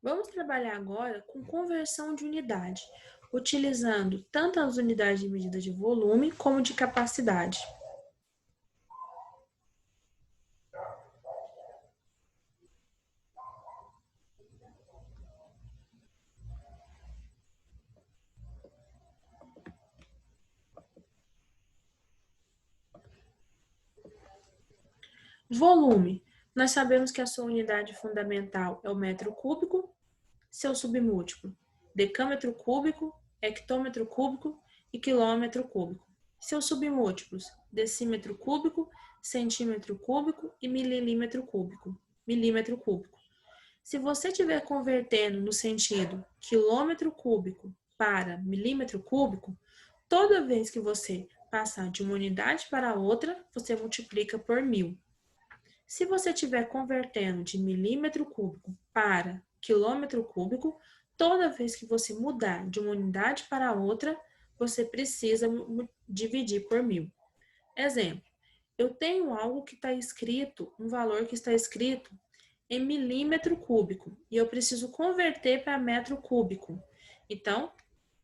Vamos trabalhar agora com conversão de unidade, utilizando tanto as unidades de medida de volume como de capacidade. Volume. Nós sabemos que a sua unidade fundamental é o metro cúbico, seu submúltiplo, decâmetro cúbico, hectômetro cúbico e quilômetro cúbico. Seus submúltiplos, decímetro cúbico, centímetro cúbico e milímetro cúbico. Milímetro cúbico. Se você estiver convertendo no sentido quilômetro cúbico para milímetro cúbico, toda vez que você passar de uma unidade para outra, você multiplica por 1000. Se você estiver convertendo de milímetro cúbico para quilômetro cúbico, toda vez que você mudar de uma unidade para outra, você precisa dividir por 1000. Exemplo, eu tenho algo que está escrito, um valor que está escrito em milímetro cúbico e eu preciso converter para metro cúbico. Então,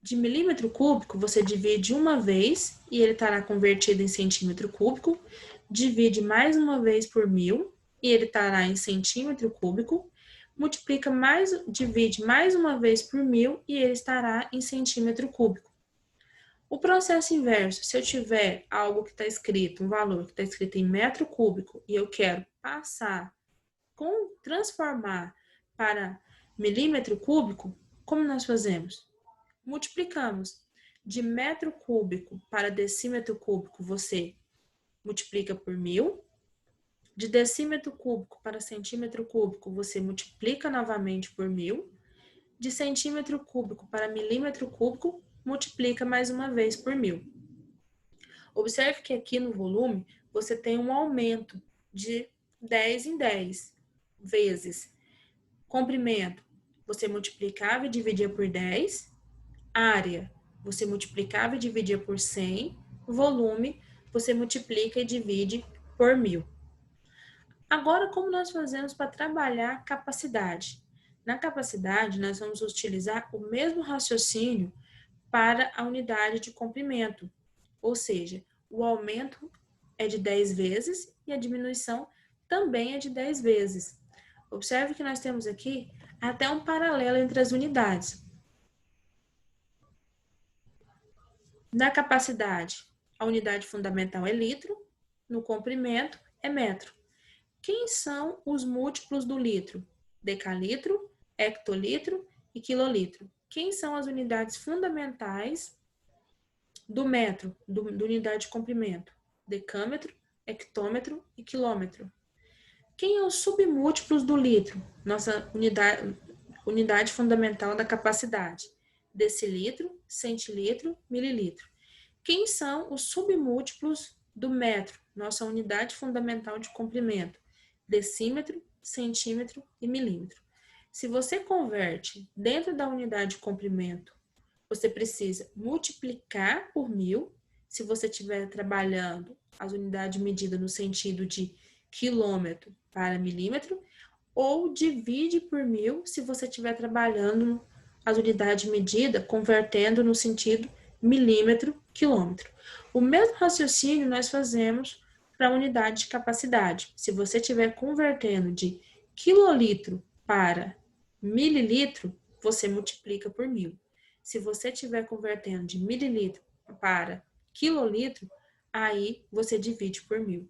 de milímetro cúbico, você divide uma vez e ele estará convertido em centímetro cúbico, divide mais uma vez por 1000 e ele estará em centímetro cúbico, multiplica divide mais uma vez por 1000 e ele estará em centímetro cúbico. O processo inverso, se eu tiver algo que está escrito, um valor que está escrito em metro cúbico e eu quero transformar para milímetro cúbico, como nós fazemos? Multiplicamos. De metro cúbico para decímetro cúbico, você multiplica por 1000. De decímetro cúbico para centímetro cúbico, você multiplica novamente por 1000. De centímetro cúbico para milímetro cúbico, multiplica mais uma vez por 1000. Observe que aqui no volume, você tem um aumento de 10 em 10 vezes. Comprimento, você multiplicava e dividia por 10. Área, você multiplicava e dividia por 100. Volume, você multiplica e divide por 1000. Agora, como nós fazemos para trabalhar capacidade? Na capacidade, nós vamos utilizar o mesmo raciocínio para a unidade de comprimento, ou seja, o aumento é de 10 vezes e a diminuição também é de 10 vezes. Observe que nós temos aqui até um paralelo entre as unidades. Na capacidade, a unidade fundamental é litro, no comprimento é metro. Quem são os múltiplos do litro? Decalitro, hectolitro e quilolitro. Quem são as unidades fundamentais do metro, da unidade de comprimento? Decâmetro, hectômetro e quilômetro. Quem são os submúltiplos do litro? Nossa unidade fundamental da capacidade. Decilitro, centilitro, mililitro. Quem são os submúltiplos do metro? Nossa unidade fundamental de comprimento. Decímetro, centímetro e milímetro. Se você converte dentro da unidade de comprimento, você precisa multiplicar por 1000. Se você estiver trabalhando as unidades de medida no sentido de quilômetro para milímetro, ou divide por 1000 se você estiver trabalhando as unidades de medida convertendo no sentido milímetro, quilômetro. O mesmo raciocínio nós fazemos para a unidade de capacidade. Se você estiver convertendo de quilolitro para mililitro, você multiplica por 1000. Se você estiver convertendo de mililitro para quilolitro, aí você divide por 1000.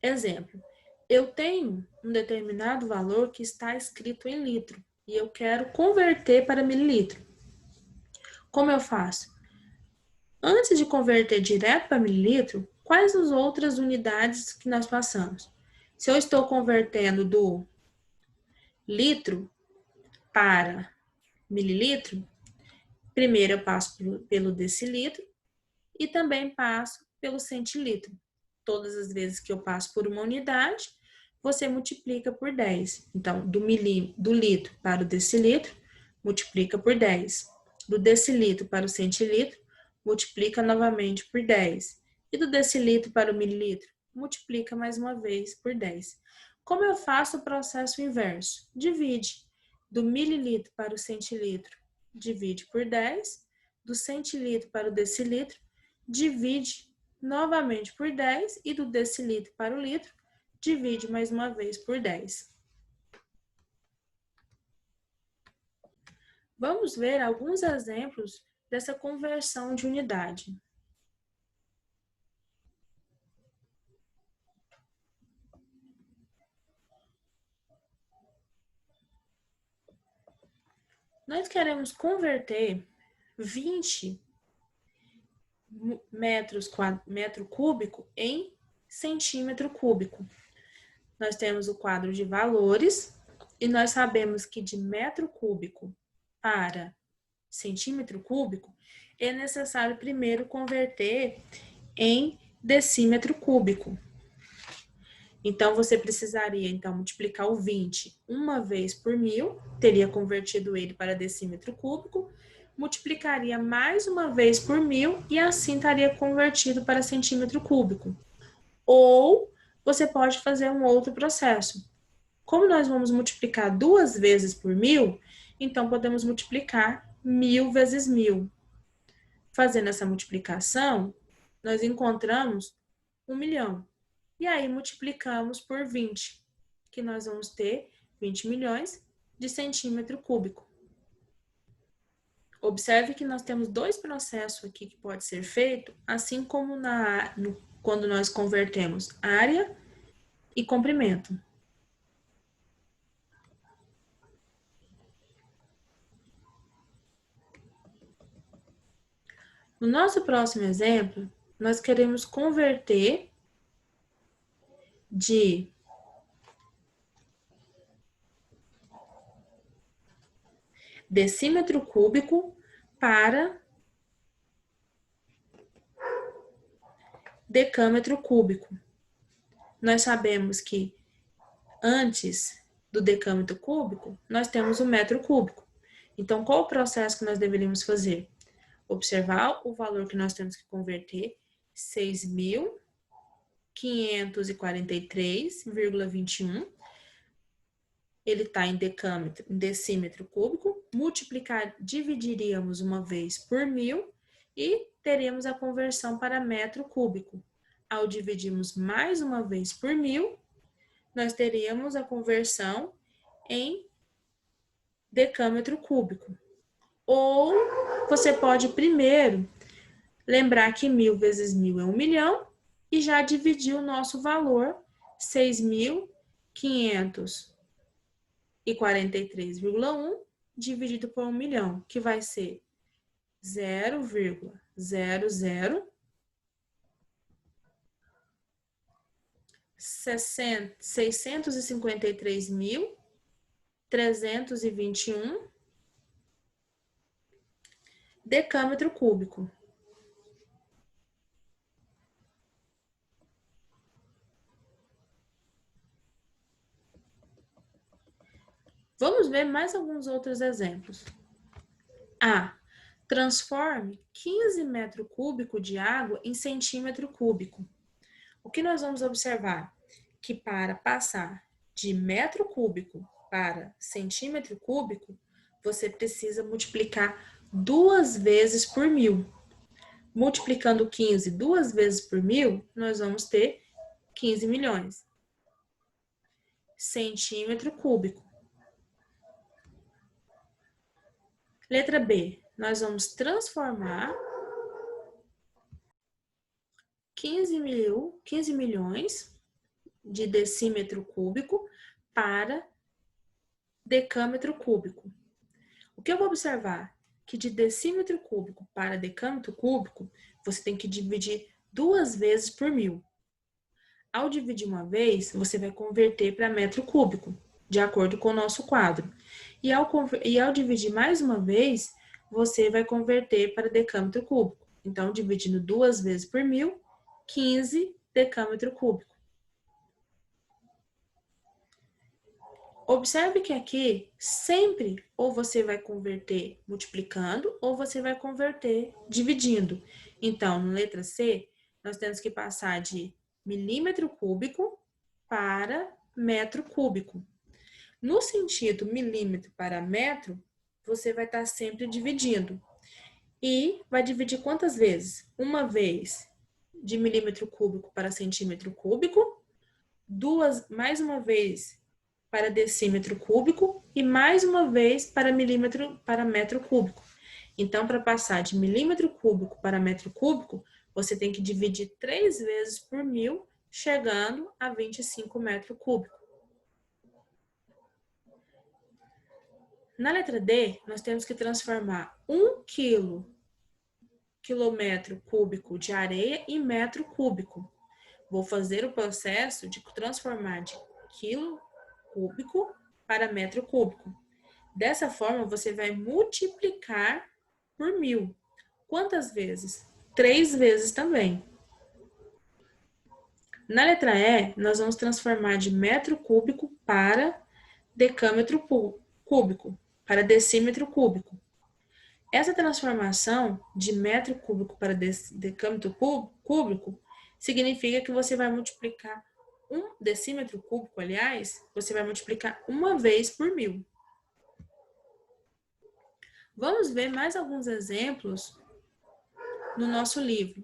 Exemplo, eu tenho um determinado valor que está escrito em litro e eu quero converter para mililitro. Como eu faço? Antes de converter direto para mililitro, quais as outras unidades que nós passamos? Se eu estou convertendo do litro para mililitro, primeiro eu passo pelo decilitro e também passo pelo centilitro. Todas as vezes que eu passo por uma unidade, você multiplica por 10. Então, do litro para o decilitro, multiplica por 10. Do decilitro para o centilitro, multiplica novamente por 10. E do decilitro para o mililitro, multiplica mais uma vez por 10. Como eu faço o processo inverso? Divide. Do mililitro para o centilitro, divide por 10. Do centilitro para o decilitro, divide novamente por 10. E do decilitro para o litro, divide mais uma vez por 10. Vamos ver alguns exemplos dessa conversão de unidade. Nós queremos converter 20 metro cúbico em centímetro cúbico. Nós temos o quadro de valores e nós sabemos que de metro cúbico para centímetro cúbico é necessário primeiro converter em decímetro cúbico. Então, você precisaria, multiplicar o 20 uma vez por 1000, teria convertido ele para decímetro cúbico, multiplicaria mais uma vez por 1000 e assim estaria convertido para centímetro cúbico. Ou você pode fazer um outro processo. Como nós vamos multiplicar 2 vezes por 1000, então podemos multiplicar 1000 vezes 1000. Fazendo essa multiplicação, nós encontramos 1 milhão. E aí multiplicamos por 20, que nós vamos ter 20 milhões de centímetro cúbico. Observe que nós temos dois processos aqui que pode ser feito, assim como quando nós convertemos área e comprimento. No nosso próximo exemplo, nós queremos converter de decímetro cúbico para decâmetro cúbico. Nós sabemos que antes do decâmetro cúbico, nós temos o metro cúbico. Então, qual o processo que nós deveríamos fazer? Observar o valor que nós temos que converter, 6.543,21. Ele está em decímetro cúbico. Dividiríamos uma vez por 1000 e teríamos a conversão para metro cúbico. Ao dividirmos mais uma vez por 1000, nós teríamos a conversão em decâmetro cúbico. Ou você pode primeiro lembrar que 1000 vezes 1000 é 1 milhão e já dividir o nosso valor, 6.543,1 dividido por 1 milhão, que vai ser 0,653.321 decâmetro cúbico. Vamos ver mais alguns outros exemplos. A. Transforme 15 metros cúbicos de água em centímetro cúbico. O que nós vamos observar? Que para passar de metro cúbico para centímetro cúbico, você precisa multiplicar 2 vezes por 1000. Multiplicando 15 2 vezes por 1000, nós vamos ter 15 milhões. Centímetro cúbico. Letra B, nós vamos transformar 15 milhões de decímetro cúbico para decâmetro cúbico. O que eu vou observar? Que de decímetro cúbico para decâmetro cúbico, você tem que dividir 2 vezes por 1000. Ao dividir uma vez, você vai converter para metro cúbico, de acordo com o nosso quadro. E ao dividir mais uma vez, você vai converter para decâmetro cúbico. Então, dividindo 2 vezes por 1000, 15 decâmetro cúbico. Observe que aqui, sempre, ou você vai converter multiplicando, ou você vai converter dividindo. Então, na letra C, nós temos que passar de milímetro cúbico para metro cúbico. No sentido milímetro para metro, você vai estar sempre dividindo. E vai dividir quantas vezes? Uma vez de milímetro cúbico para centímetro cúbico, mais uma vez para decímetro cúbico e mais uma vez para milímetro para metro cúbico. Então, para passar de milímetro cúbico para metro cúbico, você tem que dividir 3 vezes por 1000, chegando a 25 metros cúbicos. Na letra D, nós temos que transformar 1 quilômetro cúbico de areia em metro cúbico. Vou fazer o processo de transformar de quilo cúbico para metro cúbico. Dessa forma, você vai multiplicar por 1000. Quantas vezes? 3 vezes também. Na letra E, nós vamos transformar de metro cúbico para decâmetro cúbico, para decímetro cúbico. Essa transformação de metro cúbico para decâmetro cúbico significa que você vai multiplicar um decímetro cúbico, aliás, você vai multiplicar uma vez por 1000. Vamos ver mais alguns exemplos no nosso livro.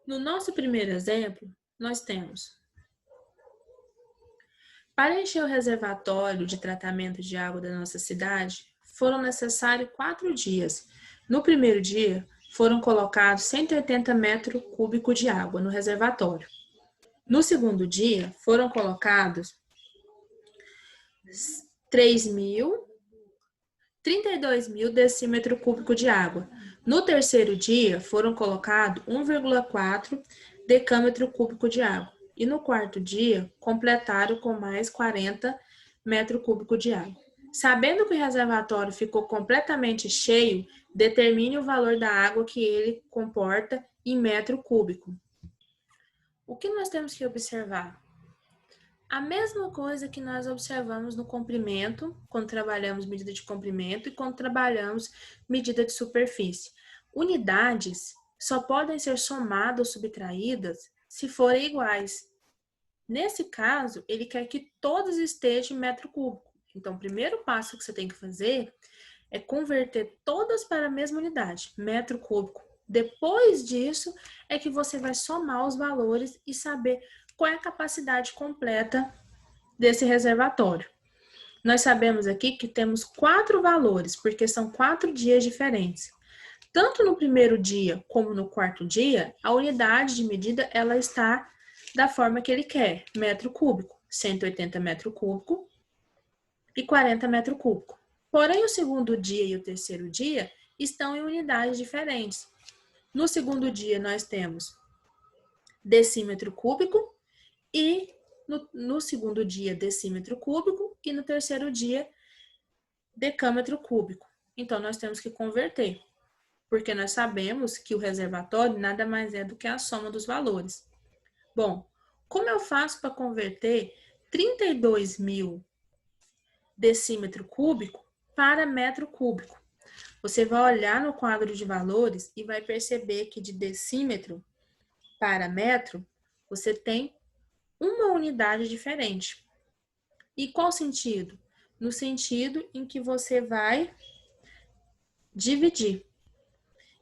No nosso primeiro exemplo, nós temos: para encher o reservatório de tratamento de água da nossa cidade, foram necessários 4 dias. No primeiro dia, foram colocados 180 metros cúbicos de água no reservatório. No segundo dia, foram colocados 32 mil decímetros cúbicos de água. No terceiro dia, foram colocados 1,4 decâmetro cúbico de água. E no quarto dia, completaram com mais 40 metros cúbicos de água. Sabendo que o reservatório ficou completamente cheio, determine o valor da água que ele comporta em metro cúbico. O que nós temos que observar? A mesma coisa que nós observamos no comprimento, quando trabalhamos medida de comprimento e quando trabalhamos medida de superfície. Unidades só podem ser somadas ou subtraídas se forem iguais. Nesse caso, ele quer que todas estejam em metro cúbico. Então, o primeiro passo que você tem que fazer é converter todas para a mesma unidade, metro cúbico. Depois disso, é que você vai somar os valores e saber qual é a capacidade completa desse reservatório. Nós sabemos aqui que temos 4 valores, porque são 4 dias diferentes. Tanto no primeiro dia como no quarto dia, a unidade de medida ela está da forma que ele quer, metro cúbico, 180 metro cúbico e 40 metro cúbico. Porém, o segundo dia e o terceiro dia estão em unidades diferentes. No segundo dia, nós temos decímetro cúbico e no segundo dia, decímetro cúbico e no terceiro dia, decâmetro cúbico. Então, nós temos que converter, porque nós sabemos que o reservatório nada mais é do que a soma dos valores. Bom, como eu faço para converter 32 mil decímetro cúbico para metro cúbico? Você vai olhar no quadro de valores e vai perceber que de decímetro para metro, você tem uma unidade diferente. E qual sentido? No sentido em que você vai dividir.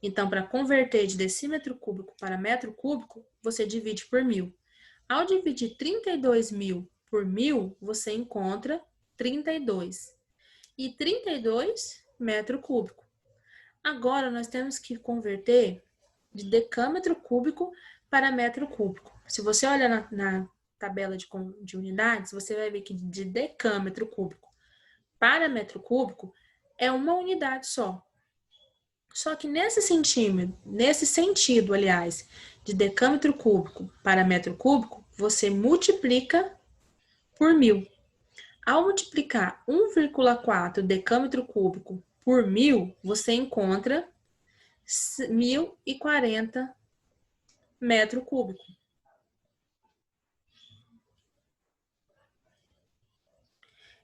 Então, para converter de decímetro cúbico para metro cúbico, você divide por 1000. Ao dividir 32 mil por 1000, você encontra 32. E 32 metro cúbico. Agora, nós temos que converter de decâmetro cúbico para metro cúbico. Se você olhar na tabela de unidades, você vai ver que de decâmetro cúbico para metro cúbico é uma unidade só. Só que nesse sentido, aliás, de decâmetro cúbico para metro cúbico, você multiplica por 1000. Ao multiplicar 1,4 decâmetro cúbico por 1000, você encontra 1040 metro cúbico.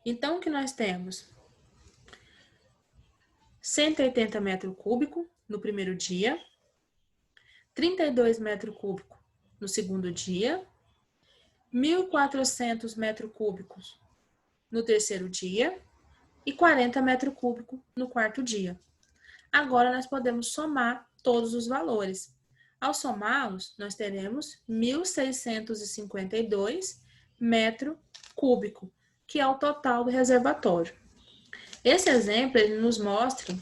Então, o que nós temos? 180 metros cúbicos no primeiro dia, 32 metros cúbicos no segundo dia 1.400 metros cúbicos no terceiro dia e 40 metros cúbicos no quarto dia. Agora, nós podemos somar todos os valores. Ao somá-los, nós teremos 1.652 metros cúbicos, que é o total do reservatório. Esse exemplo ele nos mostra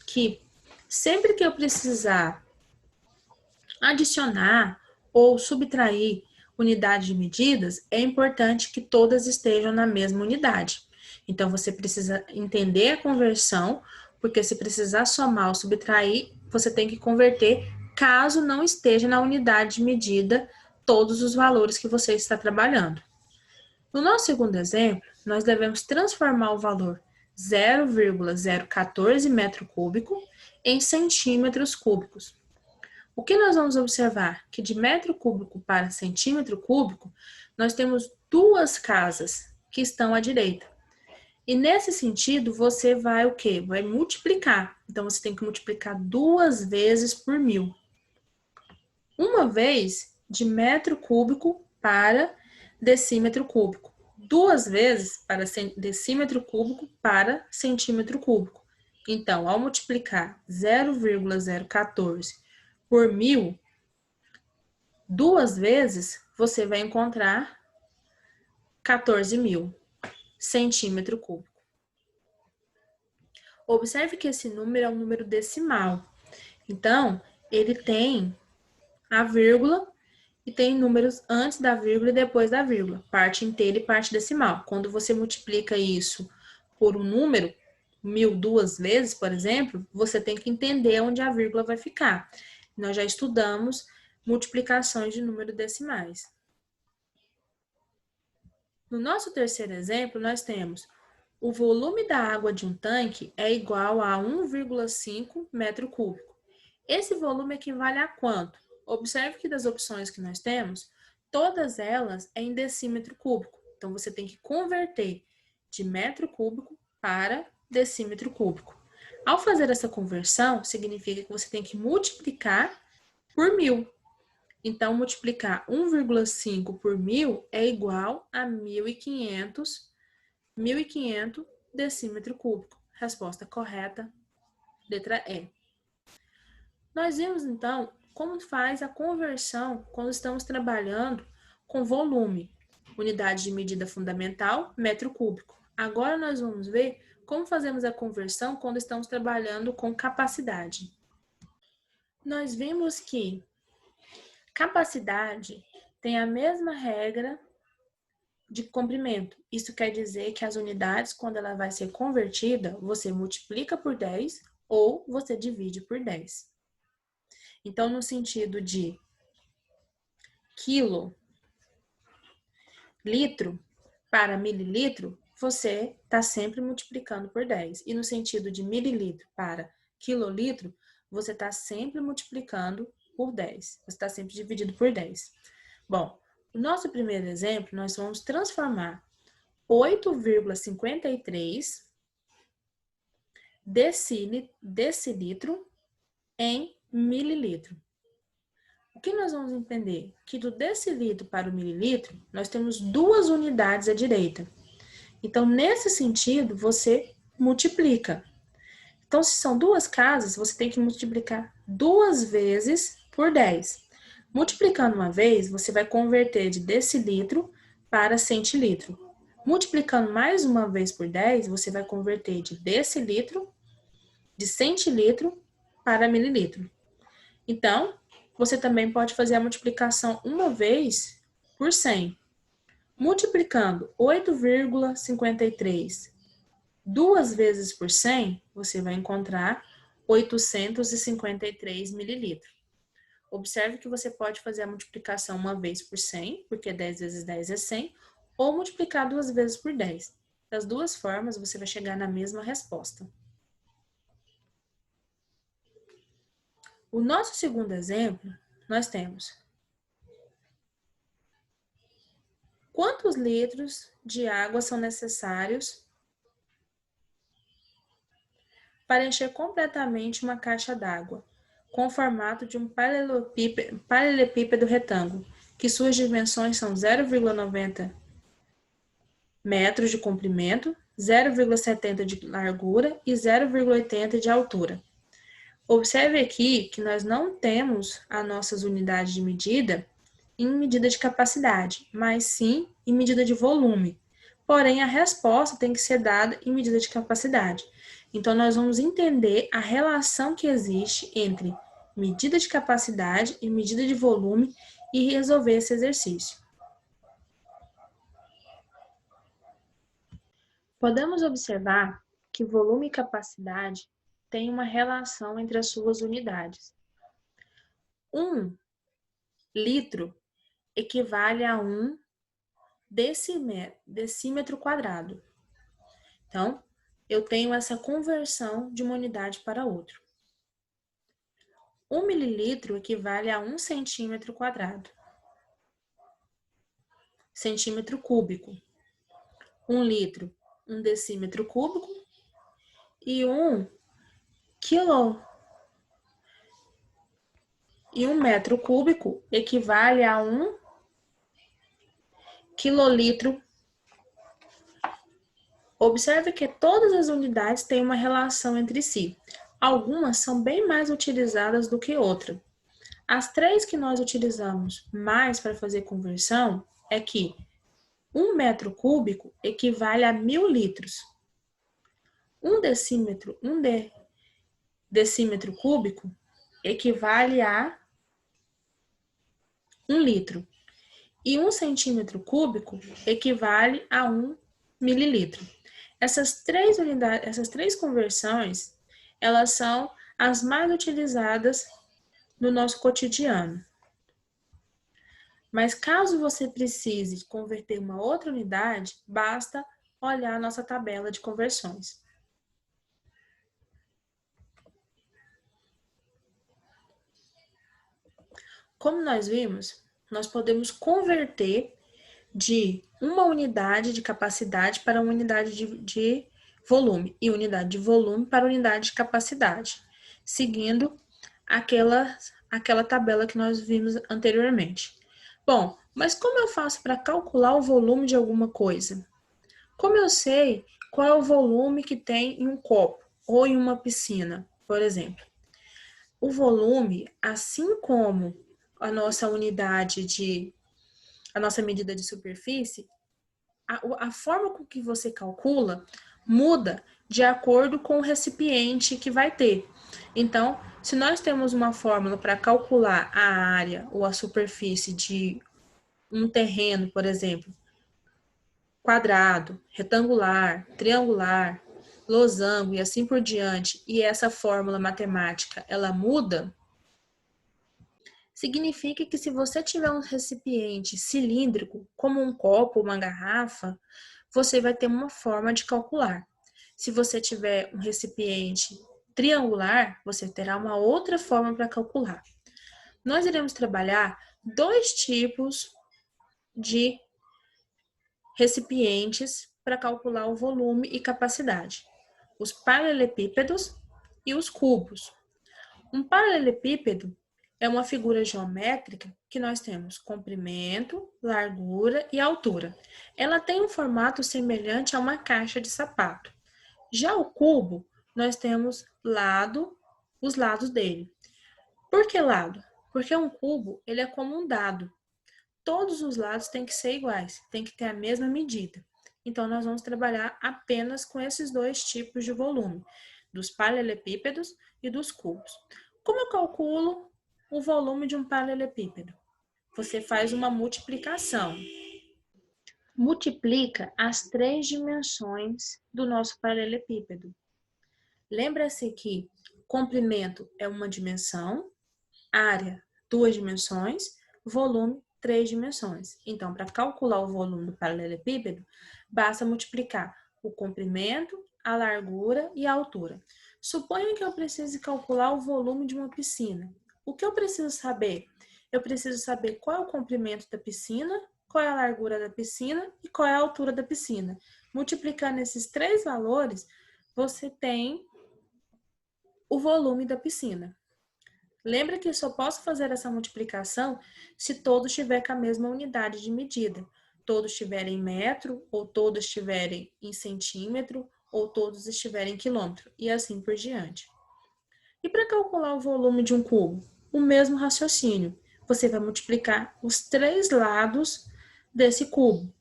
que sempre que eu precisar adicionar ou subtrair unidades de medidas, é importante que todas estejam na mesma unidade. Então, você precisa entender a conversão, porque se precisar somar ou subtrair, você tem que converter caso não esteja na unidade de medida todos os valores que você está trabalhando. No nosso segundo exemplo, nós devemos transformar o valor 0,014 metro cúbico em centímetros cúbicos. O que nós vamos observar? Que de metro cúbico para centímetro cúbico, nós temos duas casas que estão à direita. E nesse sentido, você vai o quê? Vai multiplicar. Então, você tem que multiplicar 2 vezes por 1.000. Uma vez de metro cúbico para decímetro cúbico. 2 vezes para decímetro cúbico para centímetro cúbico. Então, ao multiplicar 0,014 por 1.000, 2 vezes, você vai encontrar 14.000 centímetro cúbico. Observe que esse número é um número decimal. Então, ele tem a vírgula e tem números antes da vírgula e depois da vírgula, parte inteira e parte decimal. Quando você multiplica isso por um número, 1.000 2 vezes, por exemplo, você tem que entender onde a vírgula vai ficar. Nós já estudamos multiplicações de números decimais. No nosso terceiro exemplo, nós temos o volume da água de um tanque é igual a 1,5 metro cúbico. Esse volume equivale a quanto? Observe que das opções que nós temos, todas elas é em decímetro cúbico. Então, você tem que converter de metro cúbico para decímetro cúbico. Ao fazer essa conversão, significa que você tem que multiplicar por 1.000. Então, multiplicar 1,5 por 1.000 é igual a 1.500 decímetro cúbico. Resposta correta, letra E. Nós vimos, então, como faz a conversão quando estamos trabalhando com volume. Unidade de medida fundamental, metro cúbico. Agora, nós vamos ver como fazemos a conversão quando estamos trabalhando com capacidade. Nós vimos que capacidade tem a mesma regra de comprimento. Isso quer dizer que as unidades, quando ela vai ser convertida, você multiplica por 10 ou você divide por 10. Então, no sentido de quilo, litro para mililitro, você está sempre multiplicando por 10. E no sentido de mililitro para quilolitro, você está sempre multiplicando por 10. Você está sempre dividido por 10. Bom, no nosso primeiro exemplo, nós vamos transformar 8,53 decilitro em mililitro. O que nós vamos entender? Que do decilitro para o mililitro, nós temos duas unidades à direita. Então, nesse sentido, você multiplica. Então, se são duas casas, você tem que multiplicar 2 vezes por 10. Multiplicando uma vez, você vai converter de decilitro para centilitro. Multiplicando mais uma vez por 10, você vai converter de decilitro, de centilitro para mililitro. Então, você também pode fazer a multiplicação uma vez por 100. Multiplicando 8,53 2 vezes por 100, você vai encontrar 853 mililitros. Observe que você pode fazer a multiplicação uma vez por 100, porque 10 vezes 10 é 100, ou multiplicar 2 vezes por 10. Das duas formas, você vai chegar na mesma resposta. O nosso segundo exemplo, nós temos quantos litros de água são necessários para encher completamente uma caixa d'água, com o formato de um paralelepípedo retângulo. que suas dimensões são 0,90 metros de comprimento, 0,70 de largura e 0,80 de altura. Observe aqui que nós não temos as nossas unidades de medida em medida de capacidade, mas sim em medida de volume. Porém, a resposta tem que ser dada em medida de capacidade. Então, nós vamos entender a relação que existe entre medida de capacidade e medida de volume e resolver esse exercício. Podemos observar que volume e capacidade têm uma relação entre as suas unidades. 1 litro equivale a 1 decímetro quadrado. Então, eu tenho essa conversão de uma unidade para outra. 1 mililitro equivale a 1 centímetro quadrado. Centímetro cúbico. 1 litro, 1 decímetro cúbico. E 1 metro cúbico equivale a 1 quilolitro. Observe que todas as unidades têm uma relação entre si. Algumas são bem mais utilizadas do que outras. As três que nós utilizamos mais para fazer conversão é que 1 metro cúbico equivale a 1000 litros. 1 decímetro cúbico equivale a 1 litro. E 1 centímetro cúbico equivale a 1 mililitro. Essas três conversões, elas são as mais utilizadas no nosso cotidiano. Mas caso você precise converter uma outra unidade, basta olhar a nossa tabela de conversões. Como nós vimos, nós podemos converter de uma unidade de capacidade para uma unidade de volume e unidade de volume para unidade de capacidade, seguindo aquela tabela que nós vimos anteriormente. Bom, mas como eu faço para calcular o volume de alguma coisa? Como eu sei qual é o volume que tem em um copo ou em uma piscina, por exemplo? O volume, assim como a nossa medida de superfície, a forma com que você calcula muda de acordo com o recipiente que vai ter. Então, se nós temos uma fórmula para calcular a área ou a superfície de um terreno, por exemplo, quadrado, retangular, triangular, losango e assim por diante, e essa fórmula matemática ela muda, significa que se você tiver um recipiente cilíndrico, como um copo, uma garrafa, você vai ter uma forma de calcular. Se você tiver um recipiente triangular, você terá uma outra forma para calcular. Nós iremos trabalhar dois tipos de recipientes para calcular o volume e capacidade: os paralelepípedos e os cubos. Um paralelepípedo é uma figura geométrica que nós temos comprimento, largura e altura. Ela tem um formato semelhante a uma caixa de sapato. Já o cubo, nós temos os lados dele. Por que lado? Porque um cubo ele é como um dado. Todos os lados têm que ser iguais, tem que ter a mesma medida. Então, nós vamos trabalhar apenas com esses dois tipos de volume, dos paralelepípedos e dos cubos. Como eu calculo o volume de um paralelepípedo? Você faz uma multiplicação. Multiplica as três dimensões do nosso paralelepípedo. Lembra-se que comprimento é uma dimensão, área, 2 dimensões, volume, 3 dimensões. Então, para calcular o volume do paralelepípedo, basta multiplicar o comprimento, a largura e a altura. Suponha que eu precise calcular o volume de uma piscina. O que eu preciso saber? Eu preciso saber qual é o comprimento da piscina, qual é a largura da piscina e qual é a altura da piscina. Multiplicando esses três valores, você tem o volume da piscina. Lembra que só posso fazer essa multiplicação se todos estiverem com a mesma unidade de medida. Todos estiverem em metro, ou todos estiverem em centímetro, ou todos estiverem em quilômetro, e assim por diante. E para calcular o volume de um cubo? O mesmo raciocínio. Você vai multiplicar os três lados desse cubo.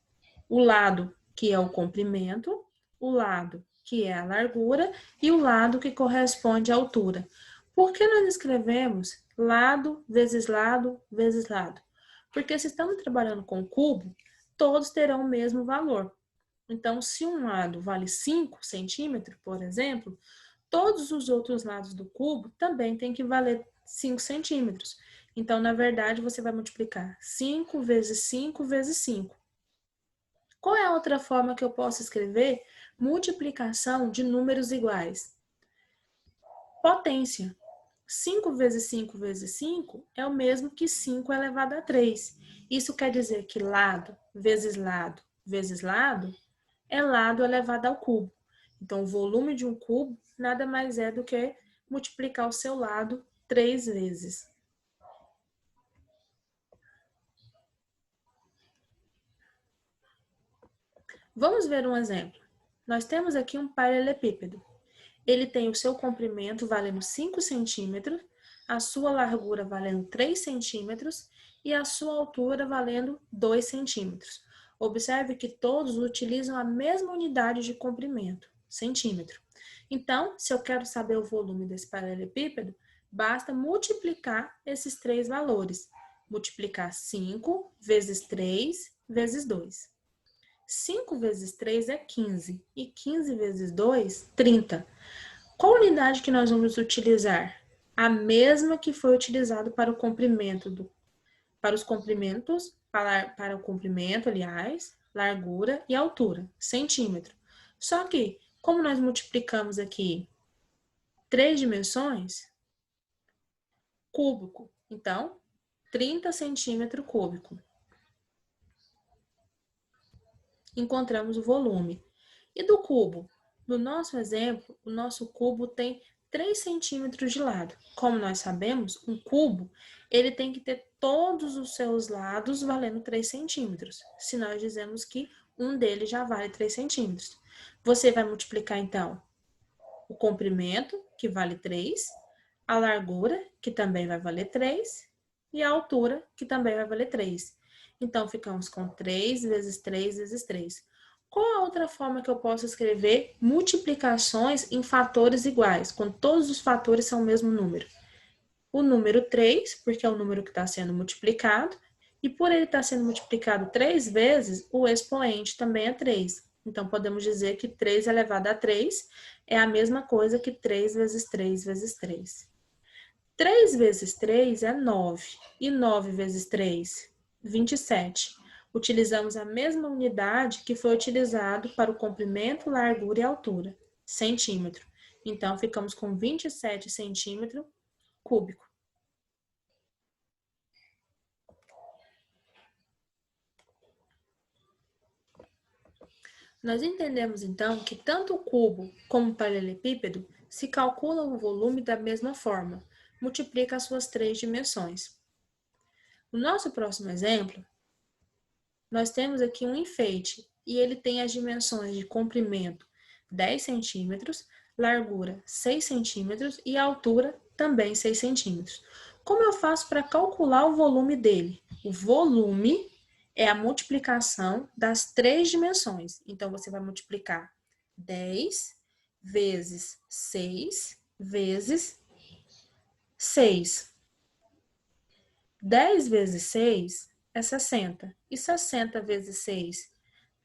O lado que é o comprimento, o lado que é a largura e o lado que corresponde à altura. Por que nós escrevemos lado vezes lado vezes lado? Porque se estamos trabalhando com cubo, todos terão o mesmo valor. Então, se um lado vale 5 centímetros, por exemplo, todos os outros lados do cubo também têm que valer 5 centímetros. Então, na verdade, você vai multiplicar 5 vezes 5 vezes 5. Qual é a outra forma que eu posso escrever multiplicação de números iguais? Potência. 5 vezes 5 vezes 5 é o mesmo que 5 elevado a 3. Isso quer dizer que lado vezes lado vezes lado é lado elevado ao cubo. Então, o volume de um cubo nada mais é do que multiplicar o seu lado 3 vezes. Vamos ver um exemplo. Nós temos aqui um paralelepípedo. Ele tem o seu comprimento valendo 5 centímetros, a sua largura valendo 3 centímetros e a sua altura valendo 2 centímetros. Observe que todos utilizam a mesma unidade de comprimento, centímetro. Então, se eu quero saber o volume desse paralelepípedo, basta multiplicar esses três valores. Multiplicar 5 vezes 3 vezes 2. 5 vezes 3 é 15 e 15 vezes 2, 30. Qual unidade que nós vamos utilizar? A mesma que foi utilizada para o comprimento, para os comprimentos, para o comprimento, aliás, largura e altura, centímetro. Só que, como nós multiplicamos aqui 3 dimensões, cúbico, então, 30 centímetro cúbico. Encontramos o volume. E do cubo? No nosso exemplo, o nosso cubo tem 3 centímetros de lado. Como nós sabemos, um cubo ele tem que ter todos os seus lados valendo 3 centímetros. Se nós dizemos que um deles já vale 3 centímetros. Você vai multiplicar, então, o comprimento, que vale 3, a largura, que também vai valer 3, e a altura, que também vai valer 3. Então, ficamos com 3 vezes 3 vezes 3. Qual a outra forma que eu posso escrever multiplicações em fatores iguais, quando todos os fatores são o mesmo número? O número 3, porque é o número que está sendo multiplicado, e por ele estar sendo multiplicado 3 vezes, o expoente também é 3. Então, podemos dizer que 3 elevado a 3 é a mesma coisa que 3 vezes 3 vezes 3. 3 vezes 3 é 9. E 9 vezes 3? 27. Utilizamos a mesma unidade que foi utilizado para o comprimento, largura e altura, centímetro. Então, ficamos com 27 centímetros cúbico. Nós entendemos, então, que tanto o cubo como o paralelepípedo se calculam o volume da mesma forma, multiplica as suas três dimensões. No nosso próximo exemplo, nós temos aqui um enfeite e ele tem as dimensões de comprimento 10 centímetros, largura 6 centímetros e altura também 6 centímetros. Como eu faço para calcular o volume dele? O volume é a multiplicação das três dimensões. Então, você vai multiplicar 10 vezes 6 vezes 6. 10 vezes 6 é 60. E 60 vezes 6?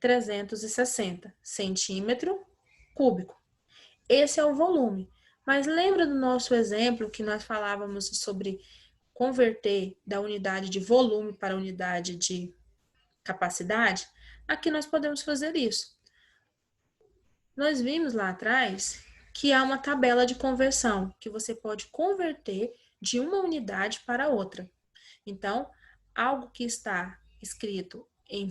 360 centímetro cúbico. Esse é o volume. Mas lembra do nosso exemplo que nós falávamos sobre converter da unidade de volume para a unidade de capacidade? Aqui nós podemos fazer isso. Nós vimos lá atrás que há uma tabela de conversão, que você pode converter de uma unidade para outra. Então, algo que está escrito em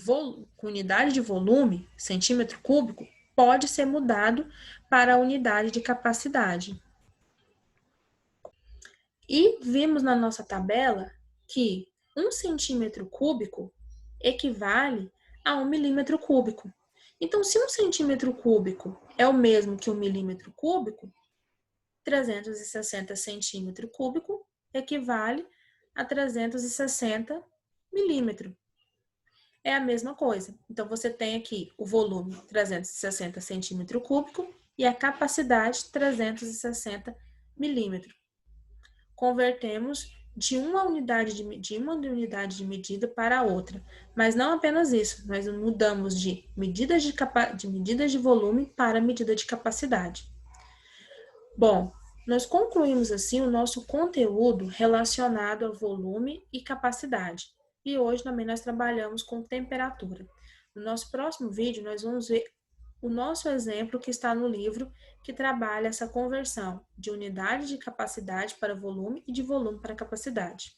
unidade de volume, centímetro cúbico, pode ser mudado para a unidade de capacidade. E vimos na nossa tabela que 1 centímetro cúbico equivale a 1 milímetro cúbico. Então, se 1 centímetro cúbico é o mesmo que 1 milímetro cúbico, 360 centímetro cúbico equivale a 360 milímetros. É a mesma coisa. Então, você tem aqui o volume 360 centímetro cúbico e a capacidade 360 milímetros. Convertemos de uma unidade de medida para outra. Mas não apenas isso, nós mudamos de medidas de volume para medida de capacidade. Bom, nós concluímos assim o nosso conteúdo relacionado ao volume e capacidade. E hoje também nós trabalhamos com temperatura. No nosso próximo vídeo, nós vamos ver o nosso exemplo que está no livro, que trabalha essa conversão de unidade de capacidade para volume e de volume para capacidade.